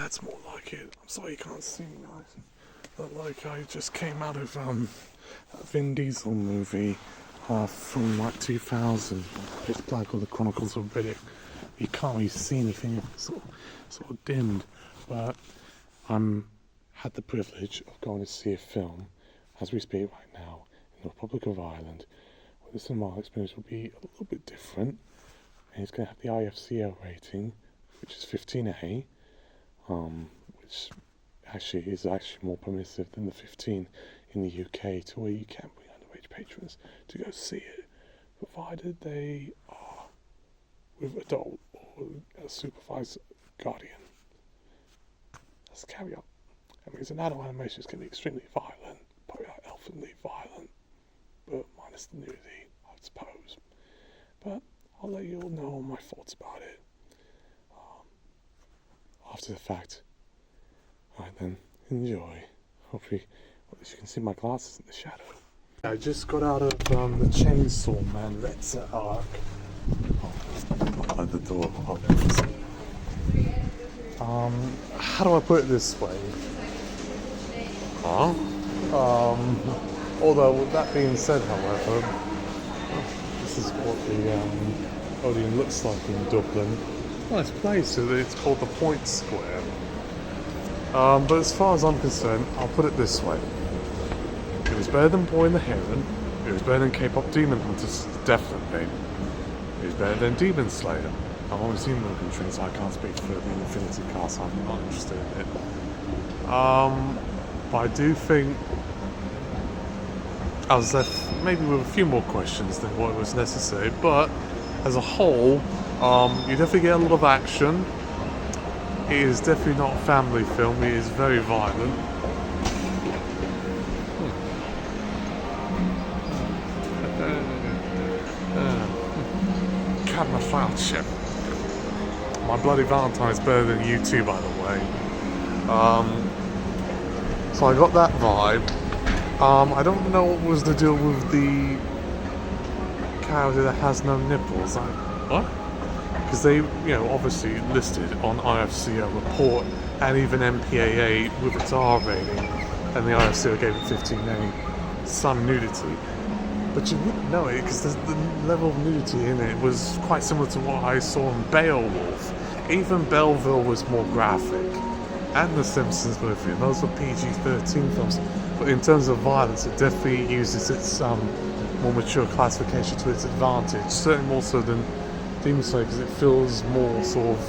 that's more like it. I'm sorry you can't see me, guys. But like, I just came out of a Vin Diesel movie from like 2000. It's like all the Chronicles of Riddick. You can't really see anything, sort of dimmed. But had the privilege of going to see a film as we speak right now in the Republic of Ireland. Well, the cinema experience will be a little bit different, and it's going to have the IFCO rating, which is 15A, which actually is more permissive than the 15 in the UK, to where you can bring underage patrons to go see it, provided they are with adult or a supervised guardian. That's the caveat. I mean, it's an adult animation, it's going to be extremely violent, probably like elfinly violent, but minus the nudity, I suppose. But I'll let you all know my thoughts about it after the fact. Alright then, enjoy. Hopefully, at least you can see my glasses in the shadow. I just got out of the Chainsaw Man Reze Arc. Oh, the door opens. How do I put it this way? Although, with that being said, however, this is what the Odeon looks like in Dublin. Nice place. It's called the Point Square. But as far as I'm concerned, I'll put it this way. It was better than Boy and the Heron. It was better than K-pop Demon Hunters, definitely. It was better than Demon Slayer. I've only seen Mugen Train, so I can't speak for the Infinity Cast, so I'm not interested in it. But I do think I was left maybe with a few more questions than what was necessary, but as a whole, you definitely get a lot of action. It is definitely not a family film, it is very violent. Cadma File Chip. My Bloody Valentine's better than you too, by the way. So I got that vibe. I don't know what was the deal with the character that has no nipples. What? Because they, obviously listed on IFCO report and even MPAA with its R rating, and the IFCO gave it 15A, some nudity. But you wouldn't know it because the level of nudity in it was quite similar to what I saw in Beowulf. Even Belleville was more graphic, and The Simpsons movie, and those were PG-13 films. But in terms of violence, it definitely uses its more mature classification to its advantage, certainly more so than Demon Slayer, because it feels more sort of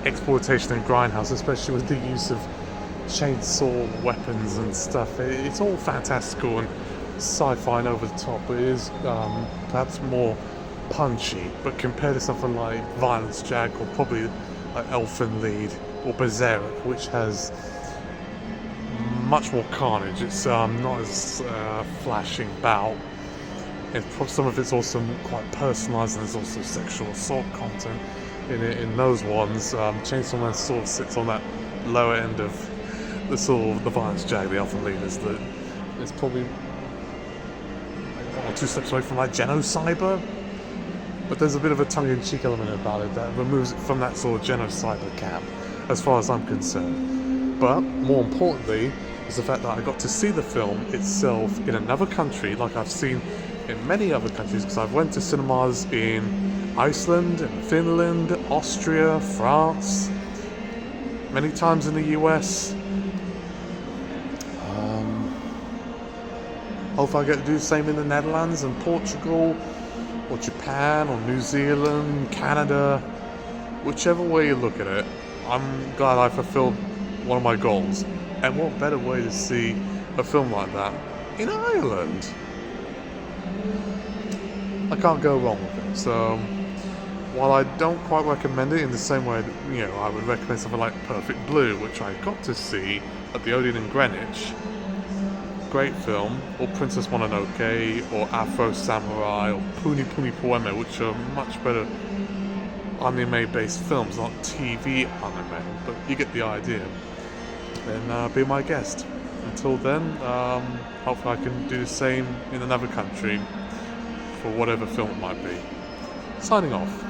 exploitation and grindhouse, especially with the use of chainsaw weapons and stuff. It's all fantastical and sci-fi and over the top, but it is perhaps more punchy. But compared to something like Violence Jack, or probably like Elfen Lied or Berserk, which has much more carnage, it's not as flashing bout. Some of it's also quite personalised, and there's also sexual assault content in it. In those ones, Chainsaw Man sort of sits on that lower end of the sort of the Violence Jag, the Elfen Lied is probably 1 or 2 steps away from like Genocyber, but there's a bit of a tongue-in-cheek element about it that removes it from that sort of Genocyber camp, as far as I'm concerned. But more importantly is the fact that I got to see the film itself in another country, like I've seen in many other countries, because I've went to cinemas in Iceland, in Finland, Austria, France, many times in the US. Hopefully I get to do the same in the Netherlands and Portugal, or Japan, or New Zealand, Canada. Whichever way you look at it, I'm glad I fulfilled one of my goals. And what better way to see a film like that in Ireland? I can't go wrong with it. So while I don't quite recommend it in the same way that, I would recommend something like Perfect Blue, which I got to see at the Odeon in Greenwich, great film, or Princess Mononoke, or Afro Samurai, or Puni Puni Poeme, which are much better anime-based films, not TV anime, but you get the idea. Then be my guest. Until then, hopefully I can do the same in another country for whatever film it might be. Signing off.